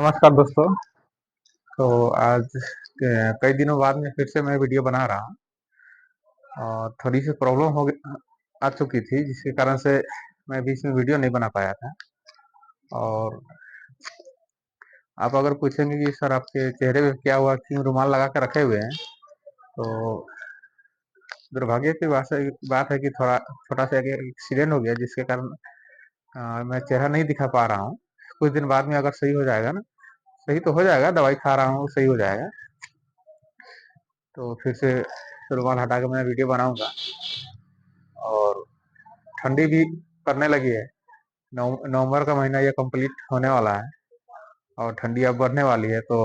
नमस्कार दोस्तों। तो आज कई दिनों बाद में फिर से मैं वीडियो बना रहा हूँ और थोड़ी सी प्रॉब्लम आ चुकी थी जिसके कारण से मैं बीच में वीडियो नहीं बना पाया था। और आप अगर पूछेंगे कि सर आपके चेहरे पे क्या हुआ, क्यों रुमाल लगा के रखे हुए हैं, तो दुर्भाग्य की बात है कि थोड़ा छोटा सा एक एक्सीडेंट हो गया जिसके कारण मैं चेहरा नहीं दिखा पा रहा हूँ। कुछ दिन बाद में अगर सही हो जाएगा ना, सही तो हो जाएगा, दवाई खा रहा हूँ, सही हो जाएगा। तो फिर से रुमाल हटा के मैं वीडियो बनाऊंगा। और ठंडी भी पड़ने लगी है। नवंबर का महीना ये कंप्लीट होने वाला है और ठंडी अब बढ़ने वाली है। तो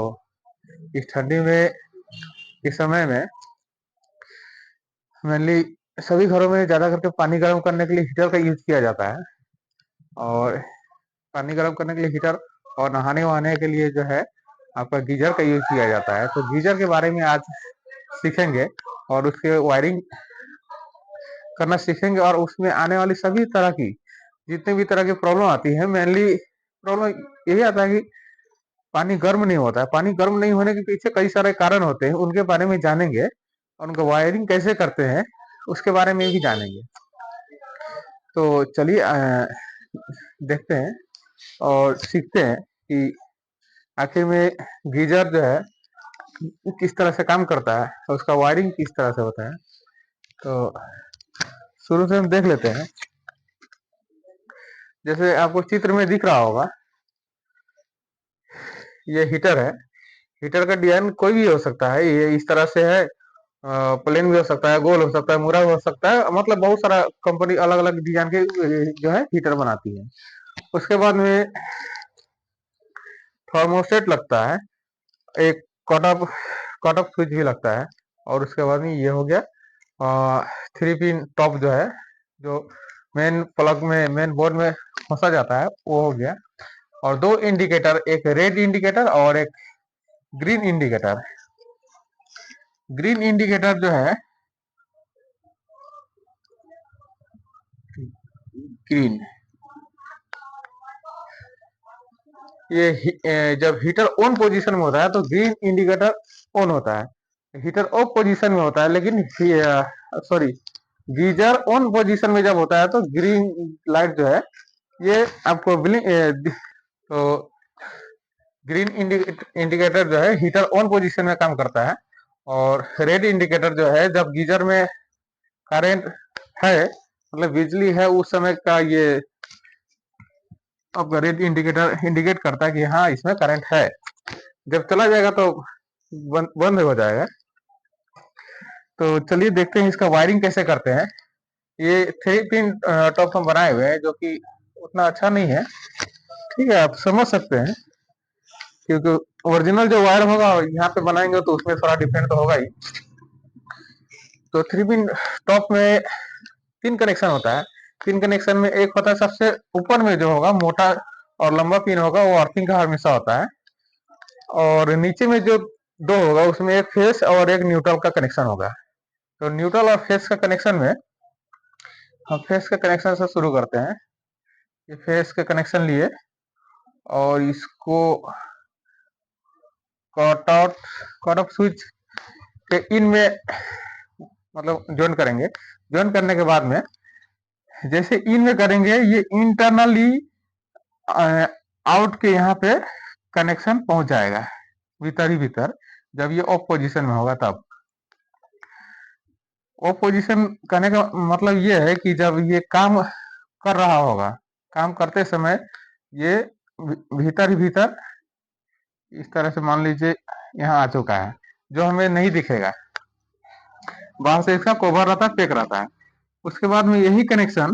इस ठंडी में, इस समय में मेनली सभी घरों में ज्यादा करके पानी गर्म करने के लिए हीटर का यूज किया जाता है। और पानी गर्म करने के लिए हीटर और नहाने वहाने के लिए जो है आपका गीजर का यूज किया जाता है। तो गीजर के बारे में आज सीखेंगे और उसके वायरिंग करना सीखेंगे और उसमें आने वाली सभी तरह की, जितने भी तरह की प्रॉब्लम आती है, मेनली प्रॉब्लम यही आता है कि पानी गर्म नहीं होता है। पानी गर्म नहीं होने के पीछे कई सारे कारण होते हैं, उनके बारे में जानेंगे और उनका वायरिंग कैसे करते हैं उसके बारे में भी जानेंगे। तो चलिए देखते हैं और सीखते हैं कि आखिर में गीजर जो है किस तरह से काम करता है और उसका वायरिंग किस तरह से होता है। तो शुरू से हम देख लेते हैं। जैसे आपको चित्र में दिख रहा होगा, ये हीटर है। हीटर का डिजाइन कोई भी हो सकता है, ये इस तरह से है। प्लेन भी हो सकता है, गोल हो सकता है, मुरा हो सकता है, मतलब बहुत सारा कंपनी अलग अलग डिजाइन के जो है हीटर बनाती है। उसके बाद में थर्मोस्टेट लगता है, एक कट ऑफ स्विच भी लगता है। और उसके बाद में ये हो गया 3 पिन टॉप जो है, जो मेन प्लग में, मेन बोर्ड में फंसा जाता है, वो हो गया। और दो इंडिकेटर, एक रेड इंडिकेटर और एक ग्रीन इंडिकेटर। ग्रीन इंडिकेटर जो है, ग्रीन, ये जब हीटर ऑन पोजीशन में होता है तो ग्रीन इंडिकेटर ऑन होता है। हीटर ऑफ पोजीशन में होता है, लेकिन सॉरी, गीजर ऑन पोजीशन में जब होता है तो ग्रीन लाइट जो है ये आपको तो ग्रीन इंडिकेटर जो है हीटर ऑन पोजीशन में काम करता है। और रेड इंडिकेटर जो है जब गीजर में करंट है, मतलब बिजली है, उस समय का ये आपका रेड इंडिकेटर इंडिकेट करता है कि हाँ इसमें करंट है। जब चला जाएगा तो बंद हो जाएगा। तो चलिए देखते हैं इसका वायरिंग कैसे करते हैं। ये 3 पिन टॉप हम बनाए हुए हैं, जो कि उतना अच्छा नहीं है, ठीक है, आप समझ सकते हैं, क्योंकि ओरिजिनल जो वायर होगा यहाँ पे बनाएंगे तो उसमें थोड़ा डिफरेंट तो होगा ही। तो 3 पिन टॉप में 3 कनेक्शन होता है। 3 कनेक्शन में एक होता है सबसे ऊपर में जो होगा मोटा और लंबा पिन होगा, वो अर्थिंग का हमेशा होता है। और नीचे में जो दो होगा उसमें एक फेस और एक न्यूट्रल का कनेक्शन होगा। तो न्यूट्रल और फेस का कनेक्शन में हम फेस के कनेक्शन से शुरू करते हैं। ये फेस के कनेक्शन लिए और इसको कट ऑफ स्विच के इन में मतलब ज्वाइन करेंगे। ज्वाइन करने के बाद में जैसे इन में करेंगे, ये इंटरनली आउट के यहाँ पे कनेक्शन पहुंच जाएगा, भीतर ही भीतर, जब ये ऑफ पोजीशन में होगा तब। ऑफ पोजीशन करने का मतलब ये है कि जब ये काम कर रहा होगा, काम करते समय ये भीतर ही भीतर इस तरह से मान लीजिए यहाँ आ चुका है, जो हमें नहीं दिखेगा, बाहर से इसका कवर रहता है, पैक रहता है। उसके बाद में यही कनेक्शन,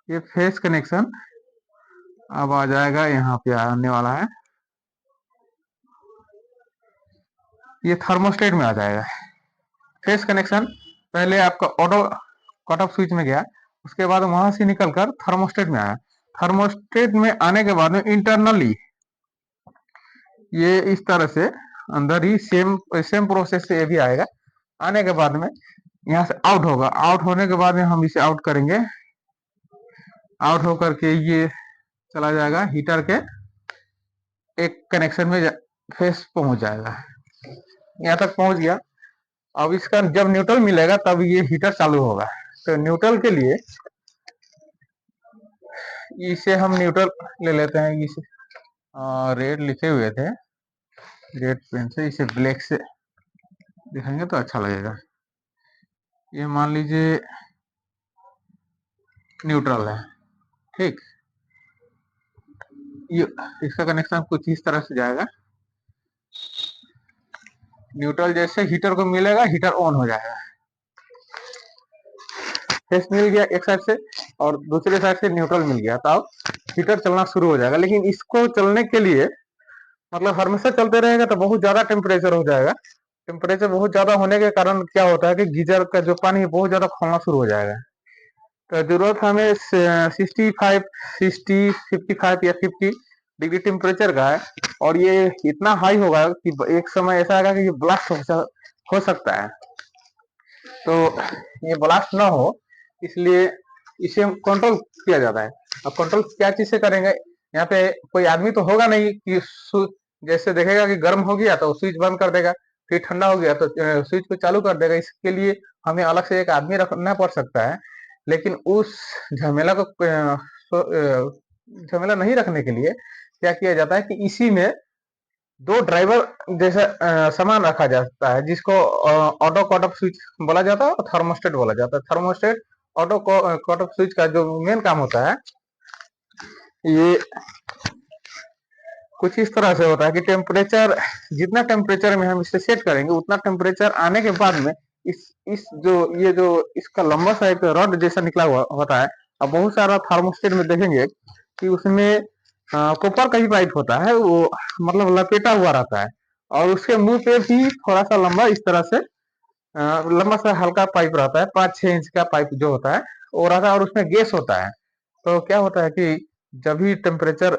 ये फेस कनेक्शन अब आ जाएगा, यहाँ पे आने वाला है, ये थर्मोस्टेट में आ जाएगा। फेस कनेक्शन पहले आपका ऑटो कट ऑफ स्विच में गया, उसके बाद वहां से निकलकर थर्मोस्टेट में आया। थर्मोस्टेट में आने के बाद में इंटरनली ये इस तरह से अंदर ही सेम सेम प्रोसेस से ये भी आएगा। आने के बाद में यहाँ से आउट होगा, आउट होने के बाद में हम इसे आउट करेंगे। आउट होकर के ये चला जाएगा हीटर के एक कनेक्शन में फेस पहुंच जाएगा, यहाँ तक पहुंच गया। अब इसका जब न्यूट्रल मिलेगा तब ये हीटर चालू होगा। तो न्यूट्रल के लिए इसे हम न्यूट्रल ले लेते हैं, इसे रेड लिखे हुए थे, रेड पेन से इसे ब्लैक से दिखाएंगे तो अच्छा लगेगा। ये मान लीजिए न्यूट्रल है, ठीक। ये इसका कनेक्शन कुछ इस तरह से जाएगा, न्यूट्रल जैसे हीटर को मिलेगा हीटर ऑन हो जाएगा, फेस मिल गया एक साइड से और दूसरे साइड से न्यूट्रल मिल गया, तो अब हीटर चलना शुरू हो जाएगा। लेकिन इसको चलने के लिए मतलब हमेशा चलते रहेगा तो बहुत ज्यादा टेम्परेचर हो जाएगा। टेम्परेचर बहुत ज्यादा होने के कारण क्या होता है कि गीजर का जो पानी है बहुत ज्यादा खोलना शुरू हो जाएगा। तो जरूरत हमें 65, 60, 55 या 50 डिग्री टेम्परेचर का है, और ये इतना हाई होगा कि एक समय ऐसा आएगा कि ये ब्लास्ट हो सकता है। तो ये ब्लास्ट ना हो इसलिए इसे कंट्रोल किया जाता है। अब कंट्रोल क्या चीज से करेंगे, यहाँ पे कोई आदमी तो होगा नहीं कि जैसे देखेगा कि गर्म हो गया तो स्विच बंद कर देगा, फिर ठंडा हो गया तो स्विच को चालू कर देगा। इसके लिए हमें अलग से एक आदमी रखना पड़ सकता है। लेकिन उस झमेला को झमेला नहीं रखने के लिए क्या किया जाता है कि इसी में दो ड्राइवर जैसा सामान रखा जाता है, जिसको ऑटो कट ऑफ स्विच बोला जाता है और थर्मोस्टेट बोला जाता है। Thermostat auto cut off switch का जो मेन काम होता है ये कुछ इस तरह से होता है कि टेम्परेचर, जितना टेम्परेचर में हम इसे सेट करेंगे उतना टेम्परेचर आने के बाद में इस जो ये जो इसका लंबा सा एक रॉड जैसा निकला हुआ होता है। अब बहुत सारा थर्मोस्टेट में देखेंगे कि उसमें कॉपर का ही पाइप होता है, वो मतलब लपेटा हुआ रहता है, और उसके मुंह पे भी थोड़ा सा लंबा इस तरह से लंबा सा हल्का पाइप रहता है, 5-6 इंच का पाइप जो होता है वो रहता है, और उसमें गैस होता है। तो क्या होता है कि जब भी टेम्परेचर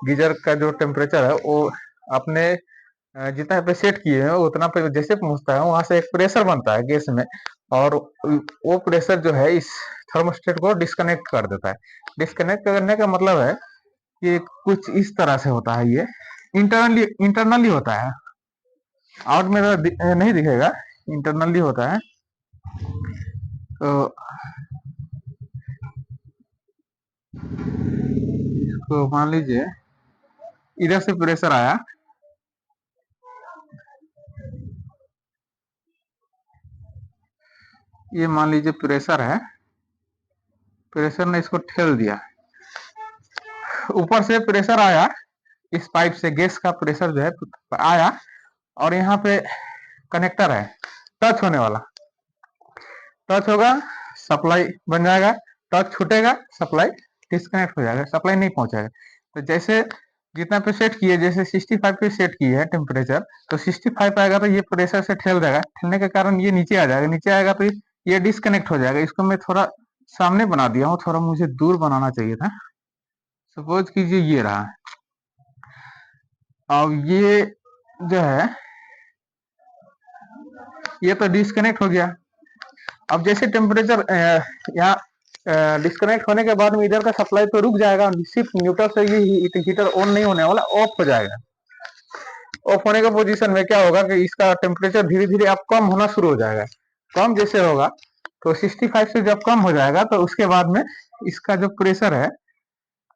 गीजर का जो टेम्परेचर है वो अपने जितना पे सेट किए हैं उतना पे जैसे पहुंचता है वहां से एक प्रेशर बनता है गैस में, और वो प्रेशर जो है इस थर्मोस्टेट को डिस्कनेक्ट कर देता है। डिस्कनेक्ट करने का मतलब है कि कुछ इस तरह से होता है, ये इंटरनली होता है, आउट में तो नहीं दिखेगा, इंटरनली होता है। तो इसको मान लीजिए इधर से प्रेशर आया, ये मान लीजिए प्रेशर है, प्रेशर ने इसको ठेल दिया, ऊपर से प्रेशर आया इस पाइप से, गैस का प्रेशर जो है आया, और यहाँ पे कनेक्टर है टच होने वाला, टच होगा सप्लाई बन जाएगा, टच छूटेगा सप्लाई डिस्कनेक्ट हो जाएगा, सप्लाई नहीं पहुंचेगा। तो जैसे जितना पे सेट किए, जैसे 65 पे सेट किए है टेम्परेचर, तो 65 आएगा तो ये प्रेशर से ठेल जाएगा, ठेलने के कारण ये नीचे आ जाएगा, नीचे आएगा तो ये डिस्कनेक्ट हो जाएगा। इसको मैं थोड़ा सामने बना दिया हूँ, थोड़ा मुझे दूर बनाना चाहिए था। सपोज कीजिए ये रहा, अब ये जो है ये तो डिस्कनेक्ट हो गया। अब जैसे टेम्परेचर यहाँ डिस्कनेक्ट होने के बाद में इधर का सप्लाई तो रुक जाएगा, सिर्फ न्यूट्रल से ये हीटर ऑन नहीं होने वाला, ऑफ हो जाएगा। ऑफ होने के पोजीशन में क्या होगा कि इसका टेम्परेचर धीरे धीरे अब कम होना शुरू हो जाएगा। कम जैसे होगा तो 65 से जब कम हो जाएगा तो उसके बाद में इसका जो प्रेशर है,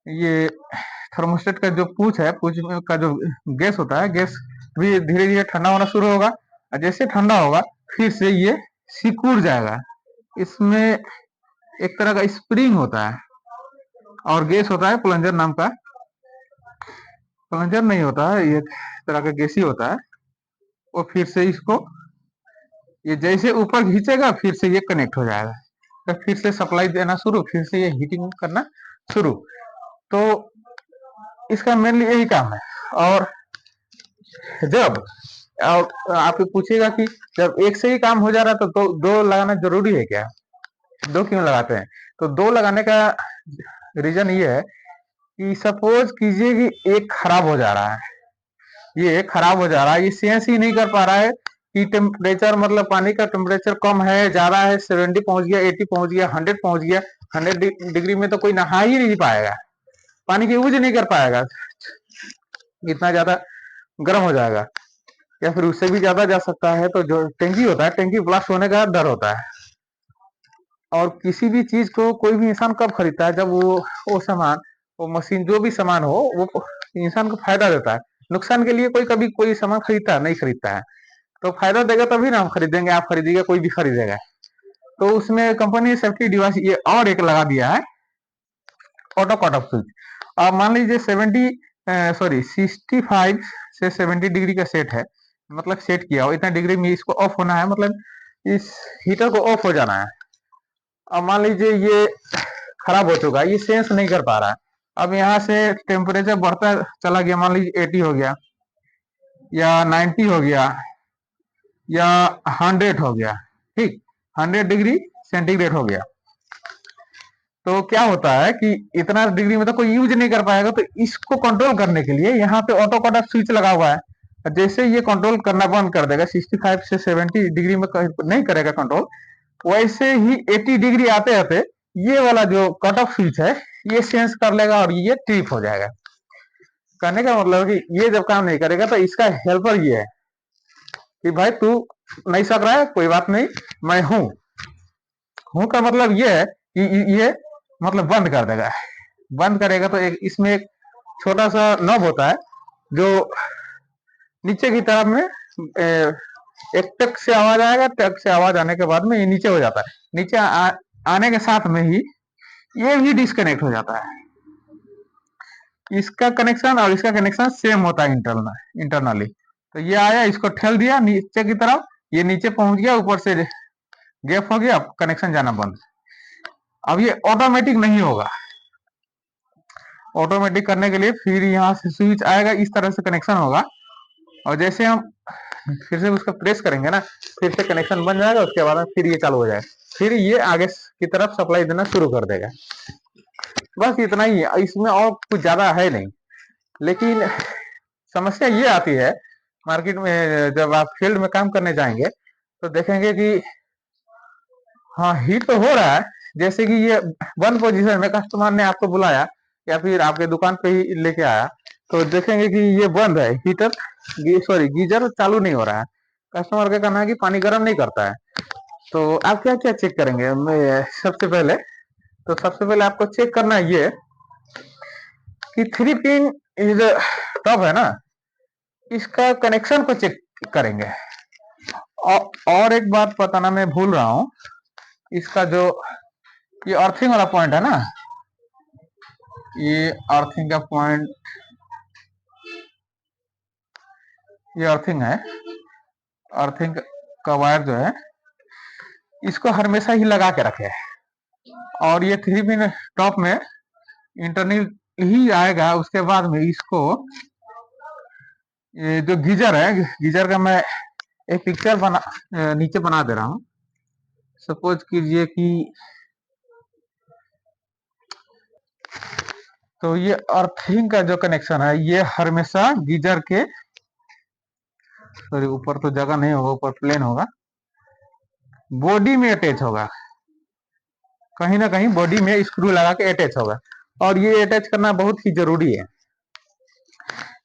ये थर्मोस्टेट का जो पूछ है, पूछ का जो गैस होता है, गैस भी धीरे धीरे ठंडा होना शुरू होगा, और जैसे ठंडा होगा फिर से ये सिकुड़ जाएगा। इसमें एक तरह का स्प्रिंग होता है और गैस होता है प्लंजर नाम का, प्लंजर नहीं होता है, ये तरह का गैस ही होता है। वो फिर से इसको ये जैसे ऊपर खींचेगा फिर से ये कनेक्ट हो जाएगा, तो फिर से सप्लाई देना शुरू, फिर से ये हीटिंग करना शुरू। तो इसका मेनली यही काम है। और जब आप पूछेगा कि जब एक से ही काम हो जा रहा है तो दो लगाना जरूरी है क्या, दो क्यों लगाते हैं? तो दो लगाने का रीजन ये है कि सपोज कीजिए कि एक खराब हो जा रहा है, ये खराब हो जा रहा है, ये सेंस ही नहीं कर पा रहा है कि टेम्परेचर मतलब पानी का टेम्परेचर कम है ज्यादा है, 70 पहुंच गया, 80 पहुंच गया, 100 पहुंच गया, 100 डिग्री में तो कोई नहा ही नहीं पाएगा। पानी की यूज नहीं कर पाएगा, इतना ज्यादा गर्म हो जाएगा, या फिर उससे भी ज्यादा जा सकता है। तो जो टैंकी होता है, टैंकी ब्लास्ट होने का डर होता है। और किसी भी चीज को कोई भी इंसान कब खरीदता है, जब वो सामान, वो मशीन, जो भी सामान हो, वो इंसान को फायदा देता है। नुकसान के लिए कोई कभी कोई सामान खरीदता है? नहीं खरीदता है। तो फायदा देगा तभी ना हम खरीदेंगे, आप खरीदिएगा, कोई भी खरीदेगा। तो उसमें कंपनी ने सेफ्टी डिवाइस ये और एक लगा दिया है, ऑटो कट ऑफ स्विच। अब मान लीजिए 65 से 70 डिग्री का सेट है, मतलब सेट किया हो, इतना डिग्री में इसको ऑफ होना है, मतलब इस हीटर को ऑफ हो जाना है। अब मान लीजिए ये खराब हो चुका है, ये सेंस नहीं कर पा रहा है। अब यहाँ से टेम्परेचर बढ़ता चला गया, मान लीजिए 80 हो गया, या 90 हो गया, या 100 हो गया, ठीक, 100 डिग्री सेंटीग्रेड हो गया। तो क्या होता है कि इतना डिग्री में तो कोई यूज नहीं कर पाएगा। तो इसको कंट्रोल करने के लिए यहाँ पे ऑटो कट ऑफ स्विच लगा हुआ है। जैसे ये कंट्रोल करना बंद कर देगा, 65 से 70 डिग्री में नहीं करेगा कंट्रोल, वैसे ही 80 डिग्री आते आते ये वाला जो कट ऑफ स्विच है, ये सेंस कर लेगा और ये ट्रिप हो जाएगा। कहने का मतलब कि ये जब काम नहीं करेगा तो इसका हेल्पर ये है कि भाई तू नहीं सक रहा है, कोई बात नहीं, मैं हूं का मतलब ये है कि ये मतलब बंद कर देगा। बंद करेगा तो एक इसमें एक छोटा सा नॉब होता है, जो नीचे की तरफ में एक टक से आवाज आएगा, टक से आवाज आने के बाद में ये नीचे हो जाता है। नीचे आने के साथ में ही ये भी डिस्कनेक्ट हो जाता है। इसका कनेक्शन और इसका कनेक्शन सेम होता है इंटरनली। तो ये आया, इसको ठेल दिया नीचे की तरफ, ये नीचे पहुंच गया, ऊपर से गैप हो गया, कनेक्शन जाना बंद। अब ये ऑटोमेटिक नहीं होगा। ऑटोमेटिक करने के लिए फिर यहाँ से स्विच आएगा, इस तरह से कनेक्शन होगा, और जैसे हम फिर से उसको प्रेस करेंगे ना, फिर से कनेक्शन बन जाएगा। उसके बाद फिर ये चालू हो जाएगा, फिर ये आगे की तरफ सप्लाई देना शुरू कर देगा। बस इतना ही है, इसमें और कुछ ज्यादा है नहीं। लेकिन समस्या ये आती है मार्केट में, जब आप फील्ड में काम करने जाएंगे तो देखेंगे कि हाँ हीट तो हो रहा है, जैसे कि ये वन पोजीशन में कस्टमर ने आपको बुलाया या फिर आपके दुकान पे ही लेके आया, तो देखेंगे कि ये बंद है, हीटर सॉरी गीजर चालू नहीं हो रहा है। कस्टमर का कहना है कि पानी गर्म नहीं करता है। तो आप क्या क्या चेक करेंगे? सबसे पहले आपको चेक करना है ये कि 3 पिन जो टॉप है ना, इसका कनेक्शन को चेक करेंगे। और एक बात बताना मैं भूल रहा हूँ, इसका जो ये अर्थिंग वाला पॉइंट है ना, ये अर्थिंग का पॉइंट, ये अर्थिंग है, अर्थिंग का वायर जो है, इसको हमेशा ही लगा के रखे। और ये 3 पिन टॉप में इंटरनल ही आएगा। उसके बाद में इसको, ये जो गीजर है, गीजर का मैं एक पिक्चर नीचे बना दे रहा हूँ। सपोज कीजिए कि तो ये अर्थिंग का जो कनेक्शन है, ये हमेशा गीजर के, सॉरी ऊपर तो जगह नहीं होगा, ऊपर प्लेन होगा, बॉडी में अटैच होगा, कहीं ना कहीं बॉडी में स्क्रू लगा के अटैच होगा। और ये अटैच करना बहुत ही जरूरी है,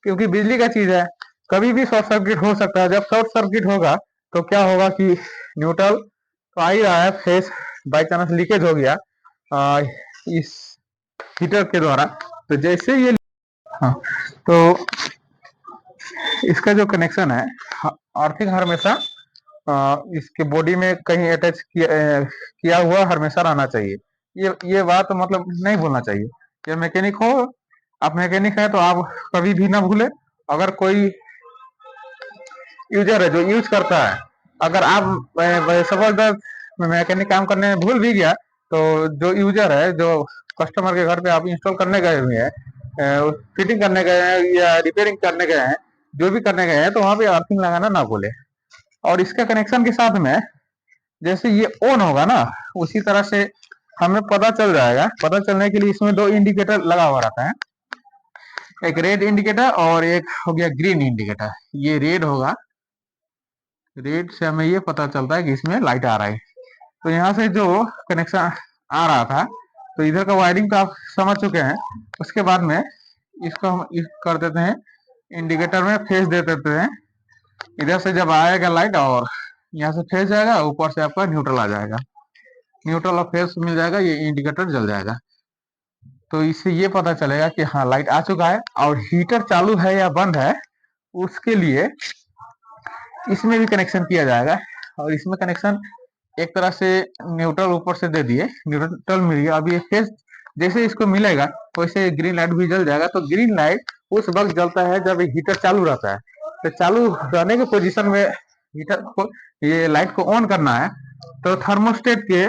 क्योंकि बिजली का चीज है, कभी भी शॉर्ट सर्किट हो सकता है। जब शॉर्ट सर्किट होगा तो क्या होगा कि न्यूट्रल तो आ ही रहा है, फेस बाई चांस लीकेज हो गया इस हीटर के द्वारा, तो जैसे ये, हाँ, तो इसका जो कनेक्शन है, अर्थिंग हमेशा इसके बॉडी में कहीं अटैच किया हुआ हमेशा रहना चाहिए। ये बात मतलब नहीं भूलना चाहिए। कि मैकेनिक हो, आप मैकेनिक है तो आप कभी भी ना भूले। अगर कोई यूजर है जो यूज करता है, अगर आप सपोज मैकेनिक काम करने में भूल भी गया, तो जो यूजर है, जो कस्टमर के घर पे आप इंस्टॉल करने गए हुए हैं, फिटिंग करने गए हैं या रिपेयरिंग करने गए हैं, जो भी करने गए हैं, तो वहां पे अर्थिंग लगाना ना भूले। और इसके कनेक्शन के साथ में जैसे ये ऑन होगा ना, उसी तरह से हमें पता चल जाएगा। पता चलने के लिए इसमें 2 इंडिकेटर लगा हुआ रहता है, एक रेड इंडिकेटर और एक हो गया ग्रीन इंडिकेटर। ये रेड होगा, रेड से हमें ये पता चलता है कि इसमें लाइट आ रहा है। तो यहाँ से जो कनेक्शन आ रहा था, तो इधर का वायरिंग तो आप समझ चुके हैं। उसके बाद में इसको हम कर देते हैं, इंडिकेटर में फेस दे देते हैं। इधर से जब आएगा लाइट और यहाँ से फेस जाएगा, ऊपर से आपका न्यूट्रल आ जाएगा, न्यूट्रल और फेस मिल जाएगा, ये इंडिकेटर जल जाएगा। तो इससे ये पता चलेगा कि हाँ लाइट आ चुका है। और हीटर चालू है या बंद है, उसके लिए इसमें भी कनेक्शन किया जाएगा। और इसमें कनेक्शन एक तरह से न्यूट्रल ऊपर से दे दिए, न्यूट्रल मिल गया। अब ये फेस जैसे इसको मिलेगा वैसे ग्रीन लाइट भी जल जाएगा। तो ग्रीन लाइट उस वक्त जलता है जब हीटर चालू रहता है। तो चालू रहने के पोजीशन में हीटर को, ये लाइट को ऑन करना है, तो थर्मोस्टेट के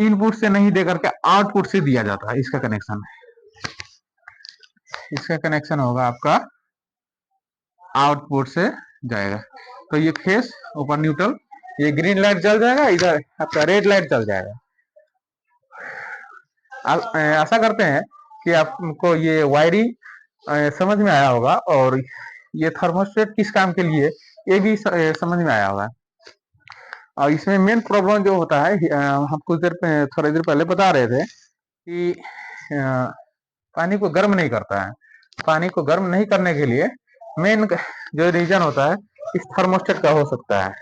इनपुट से नहीं दे करके आउटपुट से दिया जाता है। इसका कनेक्शन होगा आपका आउटपुट से जाएगा। तो ये फेस ऊपर न्यूट्रल, ये ग्रीन लाइट जल जाएगा, इधर आपका रेड लाइट जल जाएगा। आशा करते हैं कि आपको ये वायरिंग समझ में आया होगा, और ये थर्मोस्टेट किस काम के लिए ये भी समझ में आया होगा। और इसमें मेन प्रॉब्लम जो होता है, हम कुछ देर थोड़ी देर पहले बता रहे थे कि पानी को गर्म नहीं करता है। पानी को गर्म नहीं करने के लिए मेन जो रीजन होता है इस थर्मोस्टेट का हो सकता है।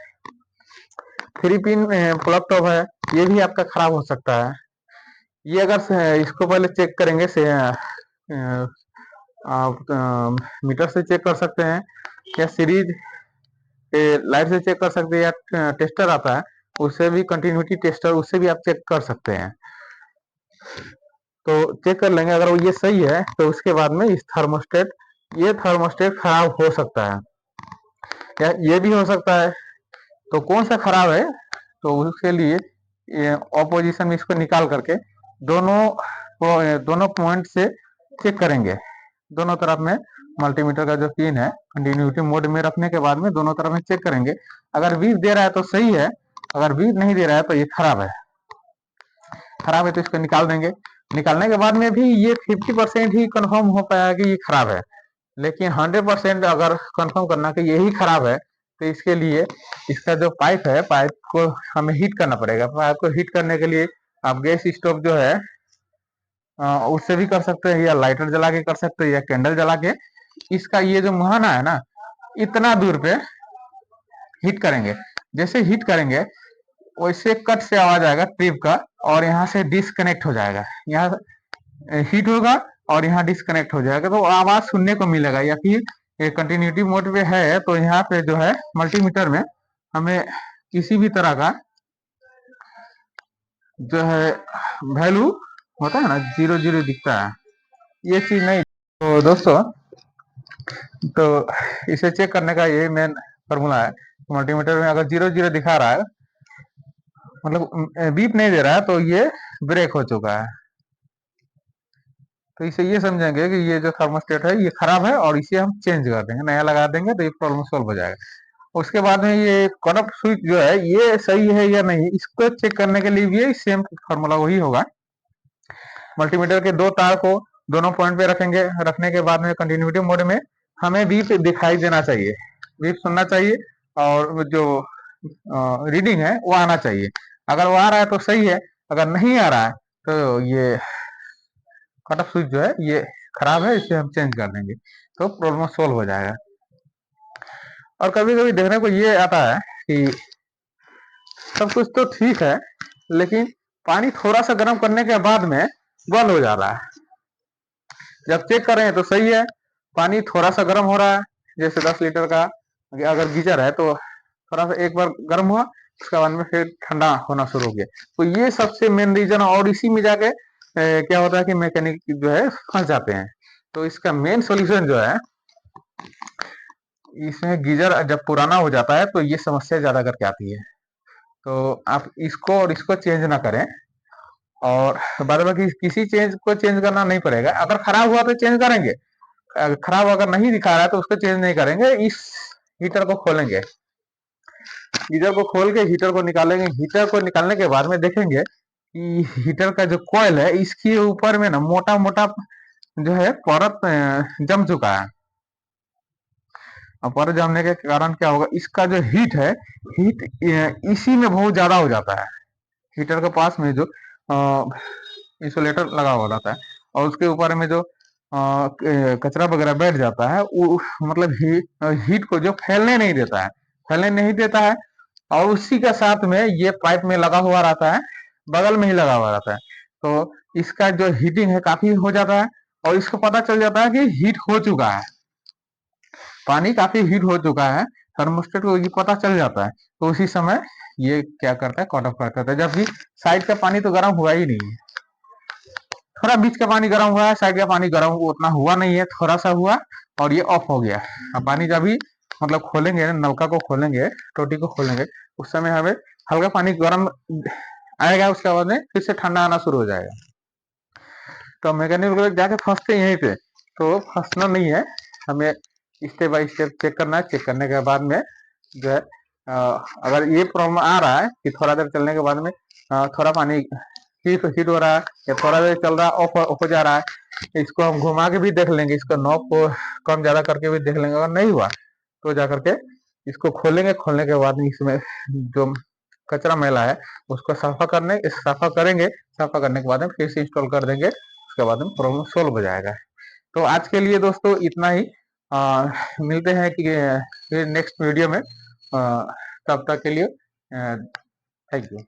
3 पिन प्लग टॉप है, ये भी आपका खराब हो सकता है। ये अगर इसको पहले चेक करेंगे से आप मीटर से चेक कर सकते हैं, या सीरीज लाइट से चेक कर सकते हैं, या टेस्टर आता है उससे भी, कंटिन्यूटी टेस्टर, उससे भी आप चेक कर सकते हैं। तो चेक कर लेंगे, अगर वो ये सही है तो उसके बाद में इस ये थर्मोस्टेट खराब हो सकता है, या ये भी हो सकता है। तो कौन सा खराब है, तो उसके लिए ऑपोजिशन में इसको निकाल करके दोनों पॉइंट से चेक करेंगे। दोनों तरफ में मल्टीमीटर का जो पिन है कंटिन्यूटी मोड में रखने के बाद में दोनों तरफ में चेक करेंगे। अगर 20 दे रहा है तो सही है, अगर 20 नहीं दे रहा है तो ये खराब है। तो इसको निकाल देंगे। निकालने के बाद में भी ये 50% ही कंफर्म हो पाया कि ये खराब है, लेकिन 100% अगर कंफर्म करना कि यही खराब है, तो इसके लिए इसका जो पाइप है, पाइप को हमें हीट करना पड़ेगा। पाइप को हीट करने के लिए आप गैस स्टोव जो है उससे भी कर सकते हैं, या लाइटर जला के कर सकते हैं, या कैंडल जला के इसका ये जो मुहाना है ना, इतना दूर पे हीट करेंगे। जैसे हीट करेंगे वैसे कट से आवाज आएगा ट्रिप का, और यहाँ से डिस्कनेक्ट हो जाएगा। यहाँ हीट होगा और यहाँ डिस्कनेक्ट हो जाएगा, तो आवाज सुनने को मिलेगा। या फिर कंटिन्यूटी मोड पे है तो यहाँ पे जो है मल्टीमीटर में हमें किसी भी तरह का जो है वैल्यू होता है ना, 0 दिखता है, ये चीज नहीं। तो दोस्तों, तो इसे चेक करने का ये मेन फॉर्मूला है। मल्टीमीटर में अगर 0 दिखा रहा है, मतलब बीप नहीं दे रहा है, तो ये ब्रेक हो चुका है। तो इसे ये समझेंगे कि ये जो थर्मोस्टेट है ये खराब है, और इसे हम चेंज कर देंगे, नया लगा देंगे, तो ये प्रॉब्लम सॉल्व हो जाएगा। उसके बाद में ये कट ऑफ स्विच जो है ये सही है या नहीं, इसको चेक करने के लिए भी सेम फॉर्मूला वही होगा। मल्टीमीटर के 2 तार को दोनों पॉइंट पे रखेंगे। रखने के बाद में कंटिन्यूटी मोड में हमें बीप दिखाई देना चाहिए, बीप सुनना चाहिए, और जो रीडिंग है वो आना चाहिए। अगर वो आ रहा है तो सही है, अगर नहीं आ रहा है तो ये कट ऑफ स्विच जो है ये खराब है, इसे हम चेंज कर देंगे, तो प्रॉब्लम सोल्व हो जाएगा। और कभी कभी देखने को ये आता है कि सब कुछ तो ठीक है, लेकिन पानी थोड़ा सा गर्म करने के बाद में बंद हो जा रहा है। जब चेक कर रहे हैं तो सही है, पानी थोड़ा सा गर्म हो रहा है, जैसे 10 लीटर का अगर गीजर है तो थोड़ा सा एक बार गर्म हुआ, उसके बाद में फिर ठंडा होना शुरू हो गया। तो ये सबसे मेन रीजन, और इसी में जाके क्या होता है कि मैकेनिक जो है फंस जाते हैं। तो इसका मेन सोल्यूशन जो है, इसमें गीजर जब पुराना हो जाता है तो ये समस्या ज्यादा करके आती है। तो आप इसको और इसको चेंज ना करें, और बाद बाकी किसी चेंज को चेंज करना नहीं पड़ेगा। अगर खराब हुआ तो चेंज करेंगे, खराब अगर नहीं दिखा रहा है तो उसको चेंज नहीं करेंगे। इस हीटर को खोलेंगे, गीजर को खोल के हीटर को निकालेंगे। हीटर को निकालने के बाद में देखेंगे कि हीटर का जो कॉइल है इसके ऊपर में ना मोटा मोटा जो है परत जम चुका है। और परत जमने के कारण क्या होगा, इसका जो हीट है, हीट इसी में बहुत ज्यादा हो जाता है। हीटर के पास में जो इंसुलेटर लगा हुआ रहता है, और उसके ऊपर में जो कचरा वगैरह बैठ जाता है वो मतलब हीट को जो फैलने नहीं देता है, फैलने नहीं देता है। और उसी के साथ में ये पाइप में लगा हुआ रहता है, बगल में ही लगा हुआ रहता है, तो इसका जो हीटिंग है काफी हो जाता है, और इसको पता चल जाता है कि हीट हो चुका है, पानी काफी हीट हो चुका है, थर्मोस्टेट को ये पता चल जाता है। तो उसी समय ये क्या करता है, कट ऑफ कर देता है, जबकि साइड का पानी तो गर्म हुआ ही नहीं है। थोड़ा बीच का पानी गर्म हुआ है, साइड का पानी गर्म उतना हुआ नहीं है, थोड़ा सा हुआ और ये ऑफ हो गया। अब पानी जब भी मतलब खोलेंगे, नलका को खोलेंगे, टोटी को खोलेंगे, उस समय हमें हल्का पानी गर्म आएगा, उसके बाद में फिर से ठंडा आना शुरू हो जाएगा। तो मैकेनिक जाके फंसते यहीं पे, तो फंसना नहीं है, हमें स्टेप बाय स्टेप चेक करना है। चेक करने के बाद में जो है अगर ये प्रॉब्लम आ रहा है कि थोड़ा देर चलने के बाद में थोड़ा पानी हीट हो रहा है, या थोड़ा देर चल रहा है ऑफ हो जा रहा है, इसको हम घुमा के भी देख लेंगे, इसको नॉब को कम ज्यादा करके भी देख लेंगे। अगर नहीं हुआ तो जा करके इसको खोलेंगे, खोलने के बाद में इसमें जो कचरा मैला है उसको साफा करेंगे, साफा करने के बाद में फिर से इंस्टॉल कर देंगे, उसके बाद में प्रॉब्लम सोल्व हो जाएगा। तो आज के लिए दोस्तों इतना ही, मिलते हैं कि फिर नेक्स्ट वीडियो में, तब तक के लिए थैंक यू।